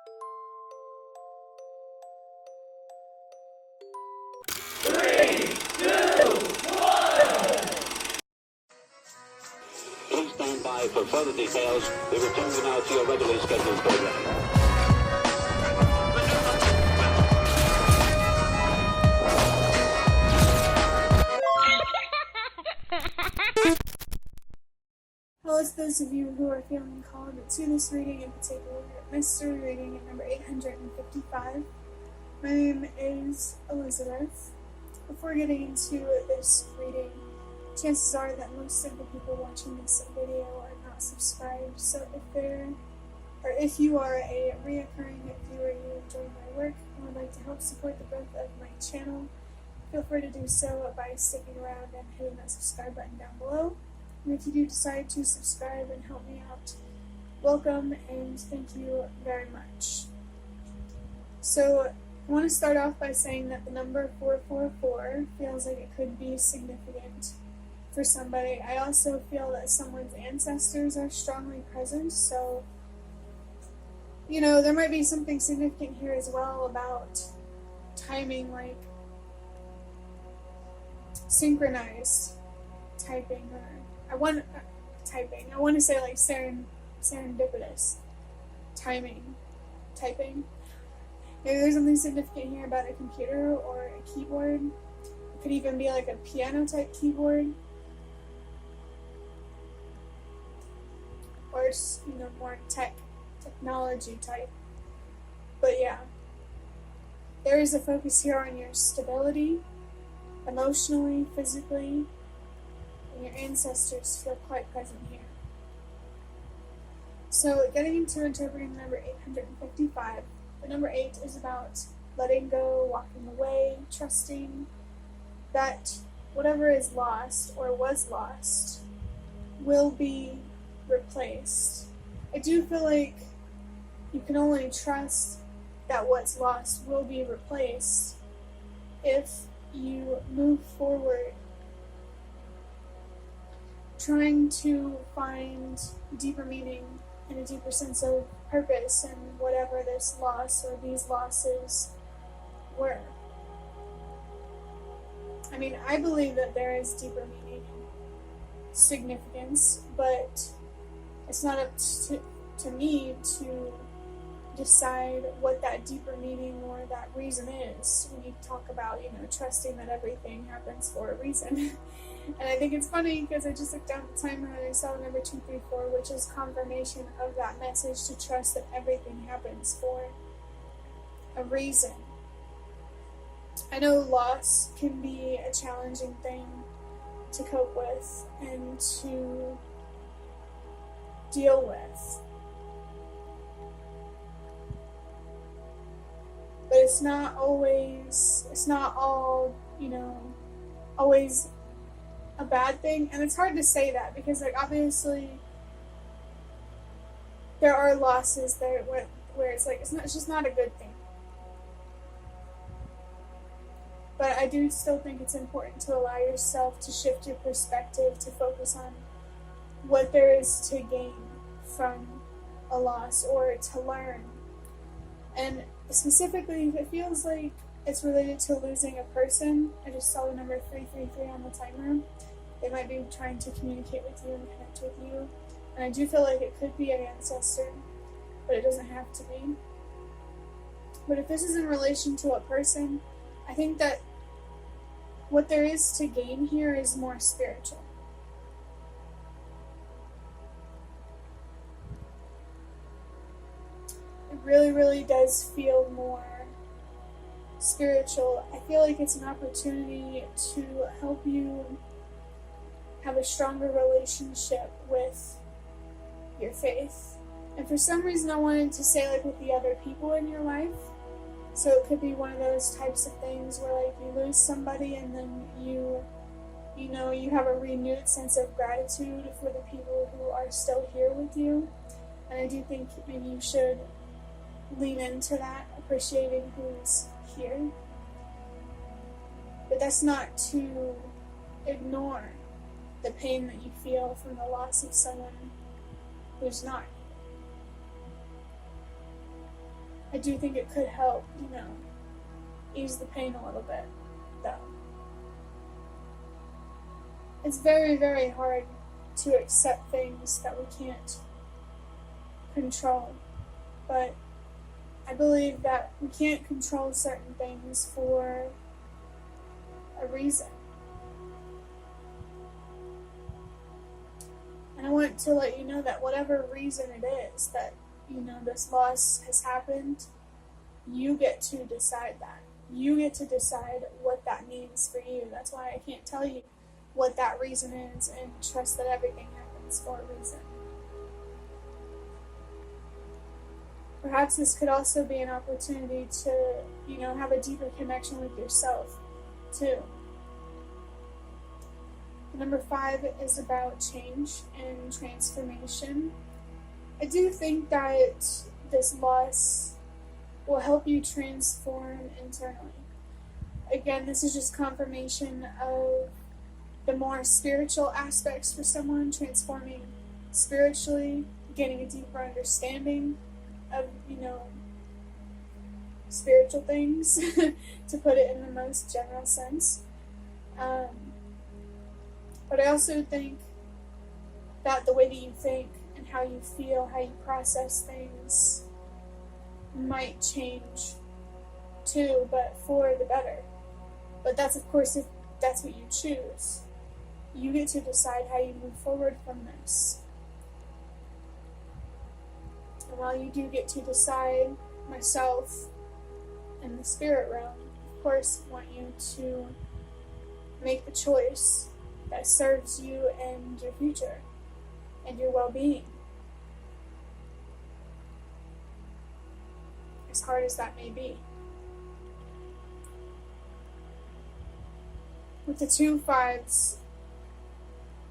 Please stand by for further details. We return you now to your regularly scheduled program. Hello to those of you who are feeling called to this reading, in particular, mystery reading at number 855. My name is Elizabeth. Before getting into this reading, chances are that most of the people watching this video are not subscribed, so if you are a reoccurring viewer, you enjoy my work and would like to help support the growth of my channel, feel free to do so by sticking around and hitting that subscribe button down below. And if you do decide to subscribe and help me out, welcome and thank you very much. So I want to start off by saying that the number 444 feels like it could be significant for somebody. I also feel that someone's ancestors are strongly present, so there might be something significant here as well about timing, like synchronized typing, or I want to say like serendipitous typing. Maybe there's something significant here about a computer or a keyboard. It could even be like a piano type keyboard, or more technology type. But yeah, there is a focus here on your stability, emotionally, physically, and your ancestors feel quite present here. So getting into interpreting number 855, the number 8 is about letting go, walking away, trusting that whatever is lost or was lost will be replaced. I do feel like you can only trust that what's lost will be replaced if you move forward trying to find deeper meaning and a deeper sense of purpose in whatever this loss or these losses were. I mean, I believe that there is deeper meaning and significance, but it's not up to me to decide what that deeper meaning or that reason is when you talk about, trusting that everything happens for a reason. And I think it's funny because I just looked down the timer and I saw number 234, which is confirmation of that message, to trust that everything happens for a reason. I know loss can be a challenging thing to cope with and to deal with. But it's not all, always a bad thing. And it's hard to say that because, obviously there are losses there where it's just not a good thing. But I do still think it's important to allow yourself to shift your perspective, to focus on what there is to gain from a loss or to learn. And specifically, if it feels like it's related to losing a person, I just saw the number 333 on the timer. They might be trying to communicate with you and connect with you. And I do feel like it could be an ancestor, but it doesn't have to be. But if this is in relation to a person, I think that what there is to gain here is more spiritual. It really, really does feel more spiritual. I feel like it's an opportunity to help you have a stronger relationship with your faith. And for some reason I wanted to say with the other people in your life. So it could be one of those types of things where you lose somebody and then you have a renewed sense of gratitude for the people who are still here with you. And I do think maybe you should lean into that, appreciating who's here. But that's not to ignore the pain that you feel from the loss of someone who's not. I do think it could help, ease the pain a little bit, though. It's very, very hard to accept things that we can't control, but I believe that we can't control certain things for a reason. And I want to let you know that whatever reason it is that, this loss has happened, you get to decide that. You get to decide what that means for you. That's why I can't tell you what that reason is, and trust that everything happens for a reason. Perhaps this could also be an opportunity to, have a deeper connection with yourself, too. Number 5 is about change and transformation. I do think that this loss will help you transform internally. Again, this is just confirmation of the more spiritual aspects for someone, transforming spiritually, getting a deeper understanding of, spiritual things, to put it in the most general sense. But I also think that the way that you think and how you feel, how you process things might change too, but for the better. But that's, of course, if that's what you choose. You get to decide how you move forward from this. And while you do get to decide, myself in the spirit realm, of course, want you to make the choice that serves you and your future and your well-being. As hard as that may be. With the 2 5s,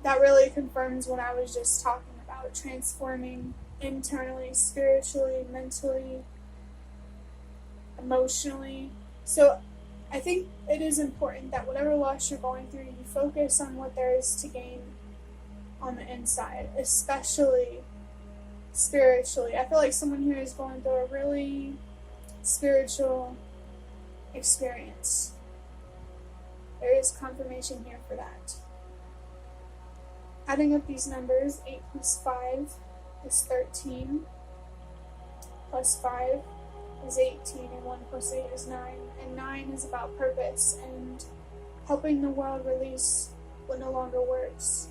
that really confirms what I was just talking about, transforming internally, spiritually, mentally, emotionally. So I think it is important that whatever loss you're going through, you focus on what there is to gain on the inside, especially spiritually. I feel like someone here is going through a really spiritual experience. There is confirmation here for that. Adding up these numbers, 8 plus 5 is 13, plus 5 is 18, and 1 plus 8 is 9. And 9 is about purpose and helping the world release what no longer works.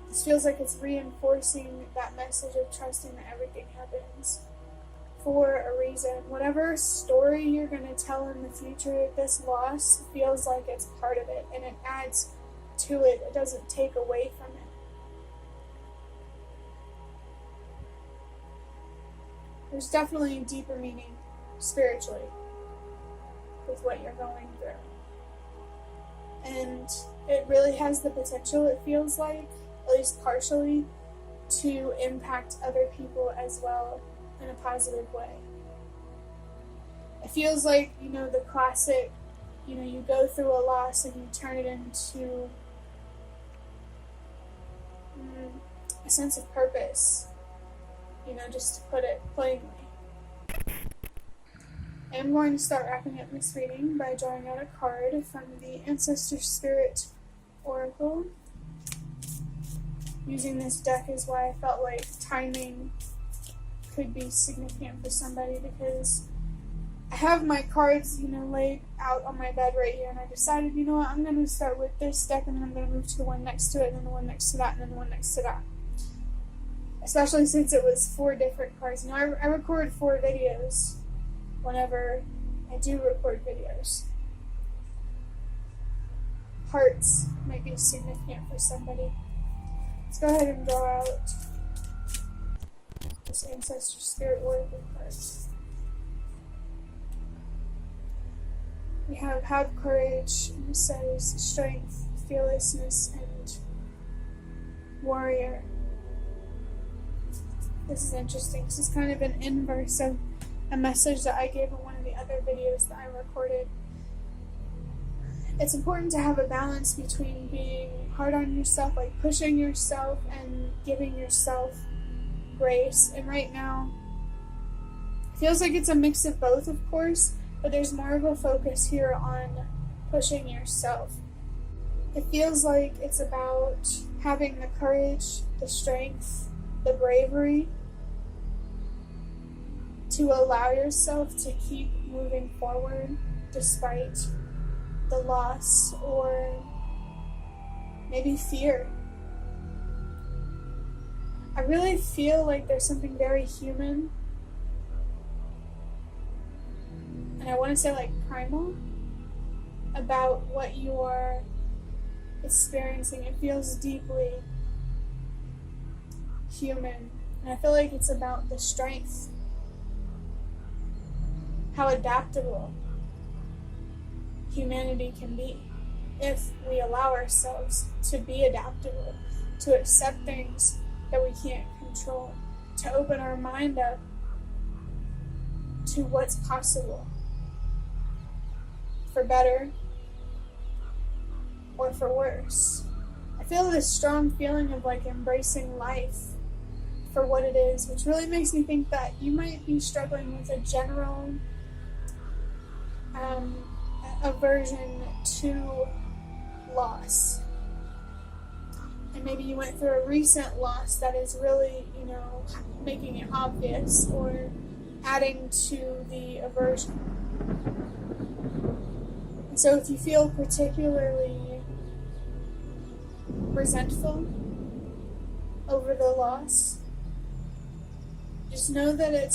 This feels like it's reinforcing that message of trusting that everything happens for a reason. Whatever story you're going to tell in the future, this loss feels like it's part of it, and it adds to it. It doesn't take away from it. There's definitely a deeper meaning spiritually with what you're going through. And it really has the potential, it feels like, at least partially, to impact other people as well in a positive way. It feels like, the classic, you go through a loss and you turn it into a sense of purpose, just to put it plainly. I'm going to start wrapping up this reading by drawing out a card from the Ancestor Spirit Oracle. Using this deck is why I felt like timing could be significant for somebody, because I have my cards, laid out on my bed right here, and I decided, what, I'm going to start with this deck, and then I'm going to move to the one next to it, and then the one next to that, and then the one next to that. Especially since it was 4 different cards. I record 4 videos whenever I do record videos. Hearts might be significant for somebody. Let's go ahead and draw out this Ancestor Spirit Oracle card. We have courage, and it says strength, fearlessness, and warrior. This is interesting. This is kind of an inverse of a message that I gave in one of the other videos that I recorded. It's important to have a balance between being hard on yourself, like pushing yourself, and giving yourself grace. And right now, it feels like it's a mix of both, of course, but there's more of a focus here on pushing yourself. It feels like it's about having the courage, the strength, the bravery to allow yourself to keep moving forward despite the loss or maybe fear. I really feel like there's something very human, and I want to say like primal, about what you are experiencing. It feels deeply human, and I feel like it's about the strength, how adaptable humanity can be if we allow ourselves to be adaptable, to accept things that we can't control, to open our mind up to what's possible, for better or for worse. I feel this strong feeling of like embracing life for what it is, which really makes me think that you might be struggling with a general aversion to loss. And maybe you went through a recent loss that is really, making it obvious or adding to the aversion. And so if you feel particularly resentful over the loss, just know that it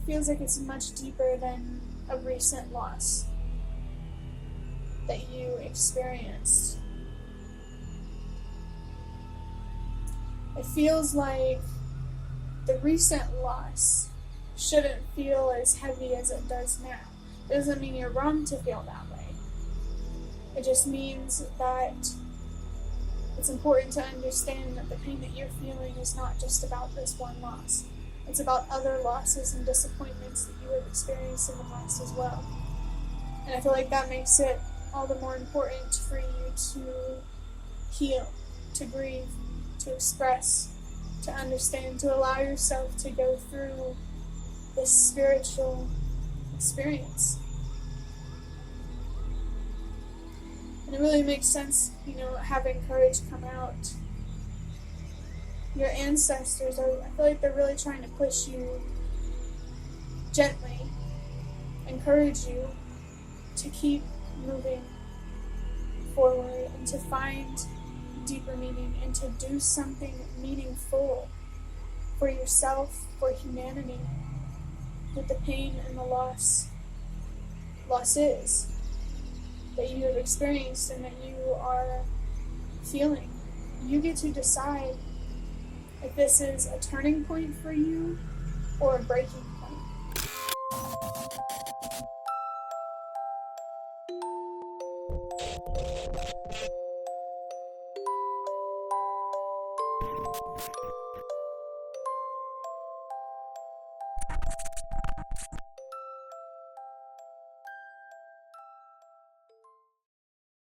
feels like it's much deeper than a recent loss that you experienced. It feels like the recent loss shouldn't feel as heavy as it does now. It doesn't mean you're wrong to feel that way. It just means that it's important to understand that the pain that you're feeling is not just about this one loss. It's about other losses and disappointments that you have experienced in the past as well. And I feel like that makes it all the more important for you to heal, to grieve, to express, to understand, to allow yourself to go through this spiritual experience. And it really makes sense, having courage come out. Your ancestors I feel like they're really trying to push you gently, encourage you to keep moving forward and to find deeper meaning and to do something meaningful for yourself, for humanity, with the pain and the losses that you have experienced and that you are feeling. You get to decide if this is a turning point for you or a breaking